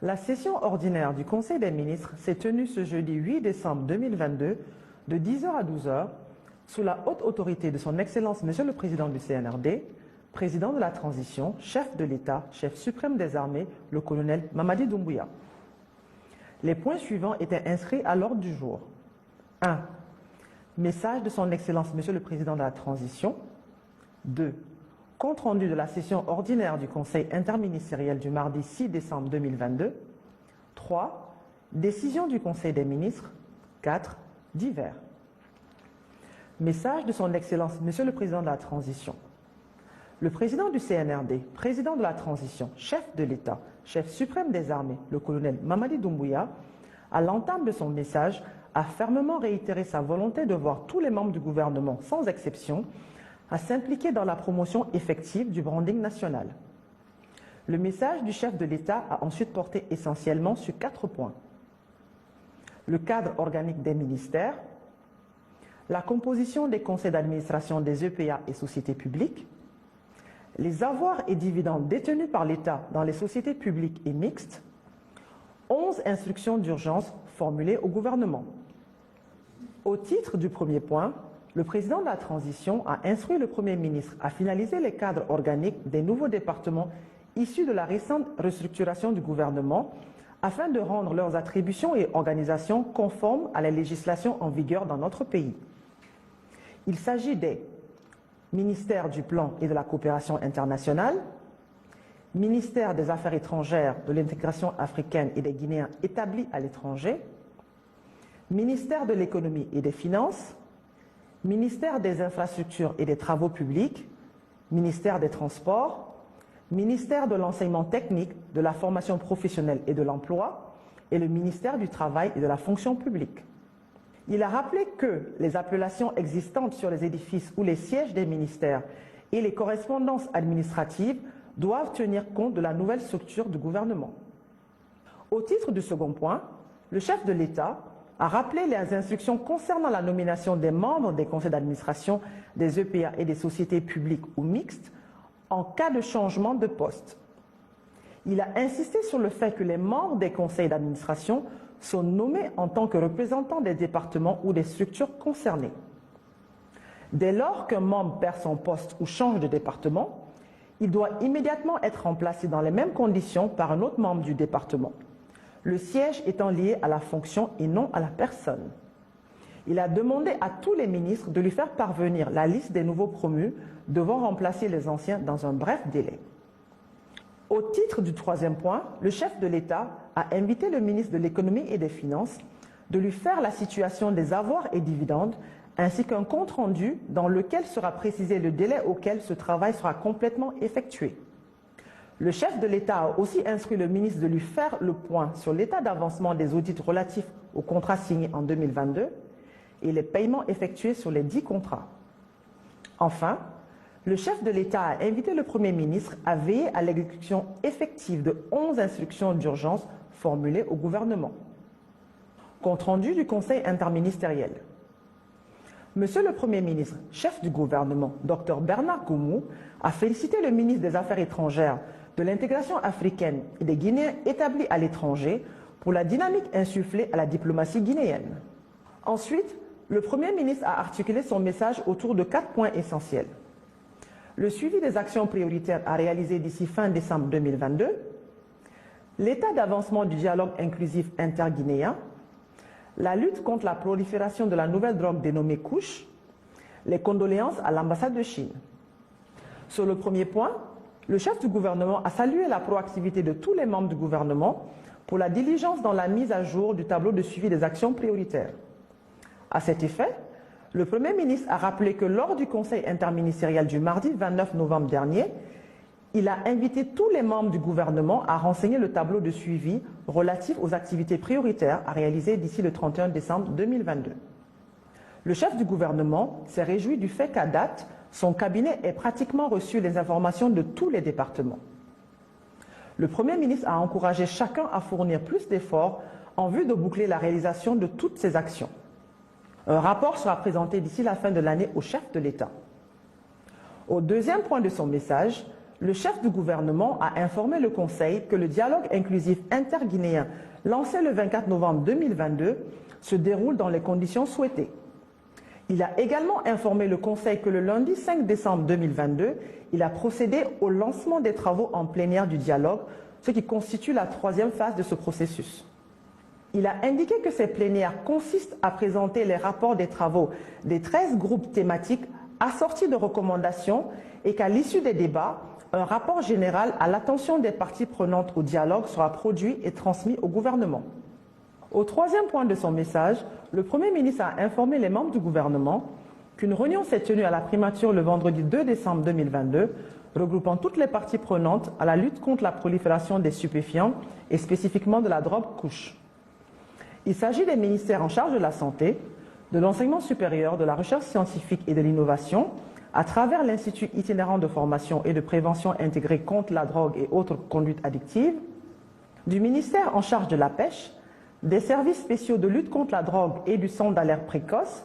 La session ordinaire du Conseil des ministres s'est tenue ce jeudi 8 décembre 2022 de 10h à 12h sous la haute autorité de son Excellence Monsieur le Président du CNRD, Président de la Transition, chef de l'État, chef suprême des armées, le colonel Mamadi Doumbouya. Les points suivants étaient inscrits à l'ordre du jour. 1. Message de son Excellence Monsieur le Président de la Transition. 2. Compte rendu de la session ordinaire du Conseil interministériel du mardi 6 décembre 2022. 3. Décision du Conseil des ministres. 4. Divers. Message de son Excellence Monsieur le Président de la Transition. Le président du CNRD, président de la Transition, chef de l'État, chef suprême des armées, le colonel Mamadi Doumbouya, à l'entame de son message, a fermement réitéré sa volonté de voir tous les membres du gouvernement, sans exception, à s'impliquer dans la promotion effective du branding national. Le message du chef de l'État a ensuite porté essentiellement sur 4 points. Le cadre organique des ministères, la composition des conseils d'administration des EPA et sociétés publiques, les avoirs et dividendes détenus par l'État dans les sociétés publiques et mixtes, 11 instructions d'urgence formulées au gouvernement. Au titre du premier point, le président de la Transition a instruit le Premier ministre à finaliser les cadres organiques des nouveaux départements issus de la récente restructuration du gouvernement afin de rendre leurs attributions et organisations conformes à la législation en vigueur dans notre pays. Il s'agit des ministères du Plan et de la Coopération internationale, ministère des Affaires étrangères, de l'intégration africaine et des Guinéens établis à l'étranger, ministère de l'Économie et des Finances, ministère des Infrastructures et des Travaux publics, ministère des Transports, ministère de l'Enseignement technique, de la formation professionnelle et de l'emploi et le ministère du Travail et de la fonction publique. Il a rappelé que les appellations existantes sur les édifices ou les sièges des ministères et les correspondances administratives doivent tenir compte de la nouvelle structure du gouvernement. Au titre du second point, le chef de l'État a rappelé les instructions concernant la nomination des membres des conseils d'administration des EPA et des sociétés publiques ou mixtes en cas de changement de poste. Il a insisté sur le fait que les membres des conseils d'administration sont nommés en tant que représentants des départements ou des structures concernées. Dès lors qu'un membre perd son poste ou change de département, il doit immédiatement être remplacé dans les mêmes conditions par un autre membre du département, le siège étant lié à la fonction et non à la personne. Il a demandé à tous les ministres de lui faire parvenir la liste des nouveaux promus devant remplacer les anciens dans un bref délai. Au titre du troisième point, le chef de l'État a invité le ministre de l'Économie et des Finances de lui faire la situation des avoirs et dividendes ainsi qu'un compte-rendu dans lequel sera précisé le délai auquel ce travail sera complètement effectué. Le chef de l'État a aussi instruit le ministre de lui faire le point sur l'état d'avancement des audits relatifs aux contrats signés en 2022 et les paiements effectués sur les 10 contrats. Enfin, le chef de l'État a invité le Premier ministre à veiller à l'exécution effective de 11 instructions d'urgence formulées au gouvernement. Compte rendu du Conseil interministériel. Monsieur le Premier ministre, chef du gouvernement, Dr Bernard Goumou, a félicité le ministre des Affaires étrangères, de l'intégration africaine et des Guinéens établis à l'étranger pour la dynamique insufflée à la diplomatie guinéenne. Ensuite, le Premier ministre a articulé son message autour de 4 points essentiels. Le suivi des actions prioritaires à réaliser d'ici fin décembre 2022, l'état d'avancement du dialogue inclusif interguinéen, la lutte contre la prolifération de la nouvelle drogue dénommée couche, les condoléances à l'ambassade de Chine. Sur le premier point, le chef du gouvernement a salué la proactivité de tous les membres du gouvernement pour la diligence dans la mise à jour du tableau de suivi des actions prioritaires. À cet effet, le Premier ministre a rappelé que lors du Conseil interministériel du mardi 29 novembre dernier, il a invité tous les membres du gouvernement à renseigner le tableau de suivi relatif aux activités prioritaires à réaliser d'ici le 31 décembre 2022. Le chef du gouvernement s'est réjoui du fait qu'à date, son cabinet ait pratiquement reçu les informations de tous les départements. Le Premier ministre a encouragé chacun à fournir plus d'efforts en vue de boucler la réalisation de toutes ces actions. Un rapport sera présenté d'ici la fin de l'année au chef de l'État. Au deuxième point de son message, le chef du gouvernement a informé le Conseil que le dialogue inclusif interguinéen lancé le 24 novembre 2022 se déroule dans les conditions souhaitées. Il a également informé le Conseil que le lundi 5 décembre 2022, il a procédé au lancement des travaux en plénière du dialogue, ce qui constitue la troisième phase de ce processus. Il a indiqué que ces plénières consistent à présenter les rapports des travaux des 13 groupes thématiques assortis de recommandations et qu'à l'issue des débats, un rapport général à l'attention des parties prenantes au dialogue sera produit et transmis au gouvernement. Au troisième point de son message, le Premier ministre a informé les membres du gouvernement qu'une réunion s'est tenue à la primature le vendredi 2 décembre 2022, regroupant toutes les parties prenantes à la lutte contre la prolifération des stupéfiants et spécifiquement de la drogue couche. Il s'agit des ministères en charge de la santé, de l'enseignement supérieur, de la recherche scientifique et de l'innovation, à travers l'Institut itinérant de formation et de prévention intégrée contre la drogue et autres conduites addictives, du ministère en charge de la pêche, des services spéciaux de lutte contre la drogue et du centre d'alerte précoce,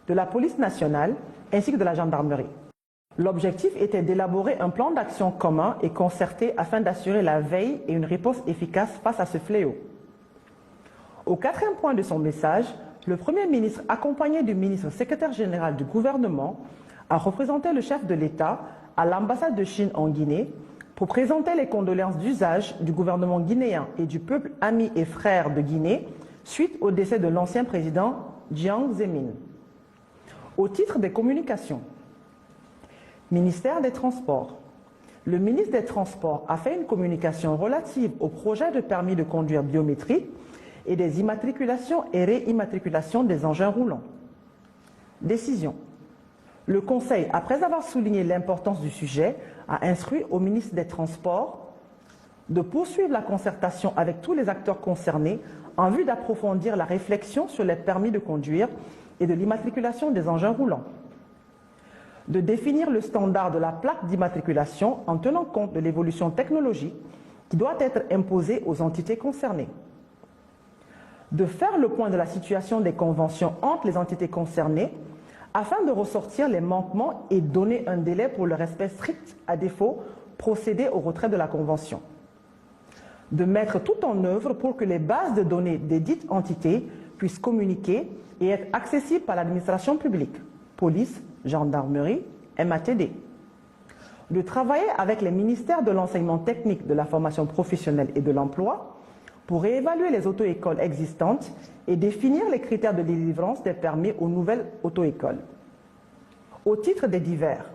de la police nationale ainsi que de la gendarmerie. L'objectif était d'élaborer un plan d'action commun et concerté afin d'assurer la veille et une réponse efficace face à ce fléau. Au quatrième point de son message, le Premier ministre, accompagné du ministre secrétaire général du gouvernement, a représenté le chef de l'État à l'ambassade de Chine en Guinée pour présenter les condoléances d'usage du gouvernement guinéen et du peuple ami et frère de Guinée suite au décès de l'ancien président Jiang Zemin. Au titre des communications, ministère des Transports. Le ministre des Transports a fait une communication relative au projet de permis de conduire biométrique et des immatriculations et réimmatriculations des engins roulants. Décision. Le Conseil, après avoir souligné l'importance du sujet, a instruit au ministre des Transports de poursuivre la concertation avec tous les acteurs concernés en vue d'approfondir la réflexion sur les permis de conduire et de l'immatriculation des engins roulants. De définir le standard de la plaque d'immatriculation en tenant compte de l'évolution technologique qui doit être imposée aux entités concernées. De faire le point de la situation des conventions entre les entités concernées afin de ressortir les manquements et donner un délai pour le respect strict, à défaut, procéder au retrait de la convention. De mettre tout en œuvre pour que les bases de données des dites entités puissent communiquer et être accessibles par l'administration publique, police, gendarmerie, MATD. De travailler avec les ministères de l'enseignement technique, de la formation professionnelle et de l'emploi pour réévaluer les auto-écoles existantes et définir les critères de délivrance des permis aux nouvelles auto-écoles. Au titre des divers,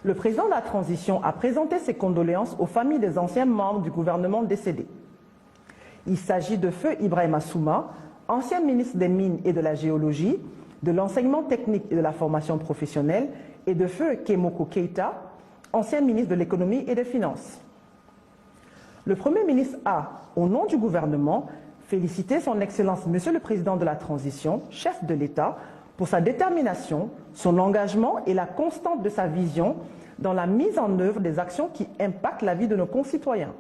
le président de la transition a présenté ses condoléances aux familles des anciens membres du gouvernement décédés. Il s'agit de Feu Ibrahima Souma, ancien ministre des Mines et de la Géologie, de l'enseignement technique et de la formation professionnelle, et de Feu Kemoko Keïta, ancien ministre de l'économie et des finances. Le Premier ministre a, au nom du gouvernement, félicité son Excellence Monsieur le Président de la Transition, chef de l'État, pour sa détermination, son engagement et la constante de sa vision dans la mise en œuvre des actions qui impactent la vie de nos concitoyens.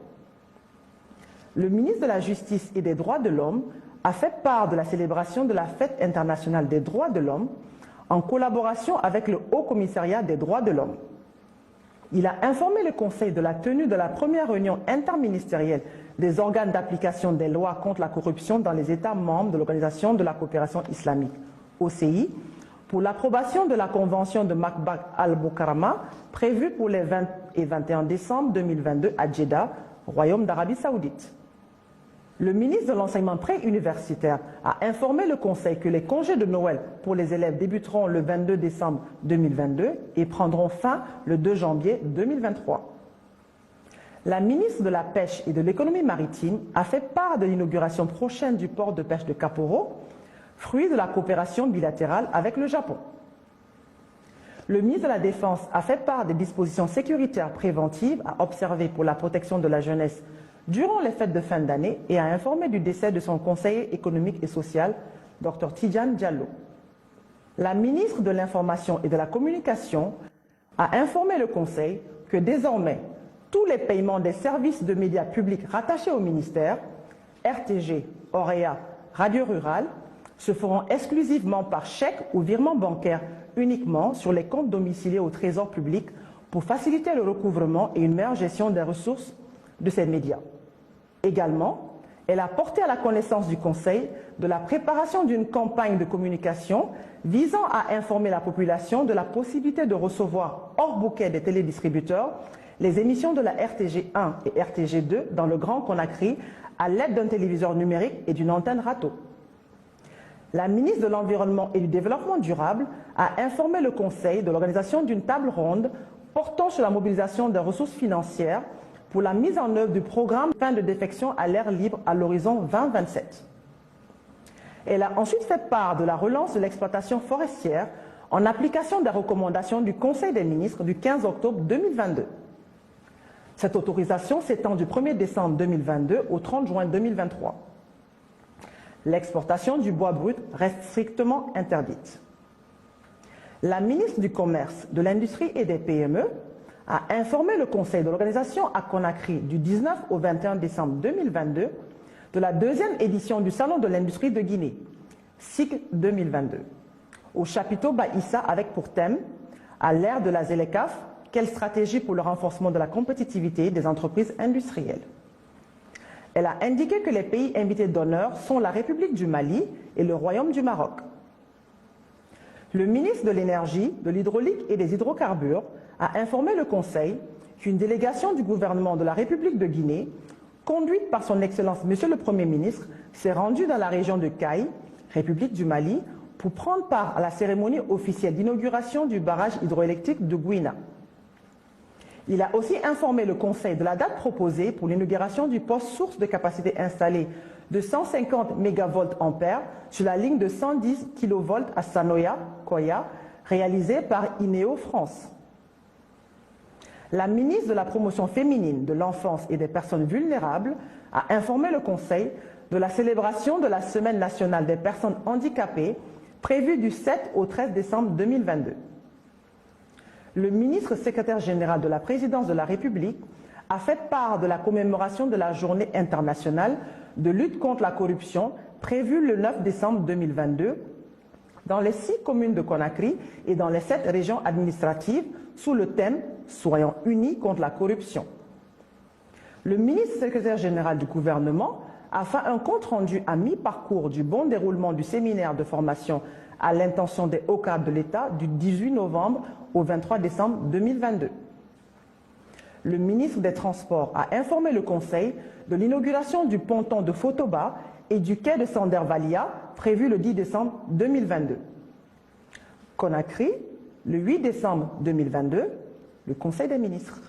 Le ministre de la Justice et des Droits de l'Homme a fait part de la célébration de la Fête internationale des droits de l'homme en collaboration avec le Haut Commissariat des droits de l'homme. Il a informé le Conseil de la tenue de la première réunion interministérielle des organes d'application des lois contre la corruption dans les États membres de l'Organisation de la coopération islamique, OCI, pour l'approbation de la Convention de Makbat al-Boukarama prévue pour les 20 et 21 décembre 2022 à Jeddah, Royaume d'Arabie Saoudite. Le ministre de l'Enseignement préuniversitaire a informé le Conseil que les congés de Noël pour les élèves débuteront le 22 décembre 2022 et prendront fin le 2 janvier 2023. La ministre de la Pêche et de l'Économie maritime a fait part de l'inauguration prochaine du port de pêche de Kaporo, fruit de la coopération bilatérale avec le Japon. Le ministre de la Défense a fait part des dispositions sécuritaires préventives à observer pour la protection de la jeunesse durant les fêtes de fin d'année et a informé du décès de son conseiller économique et social, Dr Tidjane Diallo. La ministre de l'Information et de la Communication a informé le Conseil que désormais, tous les paiements des services de médias publics rattachés au ministère, RTG, Auréa, Radio Rurale, se feront exclusivement par chèque ou virement bancaire uniquement sur les comptes domiciliés au Trésor public pour faciliter le recouvrement et une meilleure gestion des ressources de ces médias. Également, elle a porté à la connaissance du Conseil de la préparation d'une campagne de communication visant à informer la population de la possibilité de recevoir hors bouquet des télédistributeurs les émissions de la RTG 1 et RTG 2 dans le Grand Conakry à l'aide d'un téléviseur numérique et d'une antenne râteau. La ministre de l'Environnement et du Développement durable a informé le Conseil de l'organisation d'une table ronde portant sur la mobilisation des ressources financières pour la mise en œuvre du programme fin de défection à l'air libre à l'horizon 2027. Elle a ensuite fait part de la relance de l'exploitation forestière en application des recommandations du Conseil des ministres du 15 octobre 2022. Cette autorisation s'étend du 1er décembre 2022 au 30 juin 2023. L'exportation du bois brut reste strictement interdite. La ministre du Commerce, de l'Industrie et des PME a informé le Conseil de l'organisation à Conakry du 19 au 21 décembre 2022 de la deuxième édition du Salon de l'Industrie de Guinée, cycle 2022, au chapiteau Baïssa avec pour thème « À l'ère de la ZLECAf, quelle stratégie pour le renforcement de la compétitivité des entreprises industrielles ?» Elle a indiqué que les pays invités d'honneur sont la République du Mali et le Royaume du Maroc. Le ministre de l'Énergie, de l'Hydraulique et des Hydrocarbures a informé le Conseil qu'une délégation du gouvernement de la République de Guinée, conduite par son Excellence Monsieur le Premier ministre, s'est rendue dans la région de Caille, République du Mali, pour prendre part à la cérémonie officielle d'inauguration du barrage hydroélectrique de Gouina. Il a aussi informé le Conseil de la date proposée pour l'inauguration du poste source de capacité installée de 150 MVA sur la ligne de 110 kV à Sanoya, Koya, réalisée par INEO France. La ministre de la Promotion féminine, de l'enfance et des personnes vulnérables a informé le Conseil de la célébration de la Semaine nationale des personnes handicapées prévue du 7 au 13 décembre 2022. Le ministre secrétaire général de la Présidence de la République a fait part de la commémoration de la Journée internationale de lutte contre la corruption prévue le 9 décembre 2022 dans les 6 communes de Conakry et dans les 7 régions administratives sous le thème « Soyons unis contre la corruption ». Le ministre secrétaire général du gouvernement a fait un compte-rendu à mi-parcours du bon déroulement du séminaire de formation à l'intention des hauts cadres de l'État du 18 novembre au 23 décembre 2022. Le ministre des Transports a informé le Conseil de l'inauguration du ponton de Fotoba et du quai de Sandervalia prévu le 10 décembre 2022. Conakry, le 8 décembre 2022, le Conseil des ministres.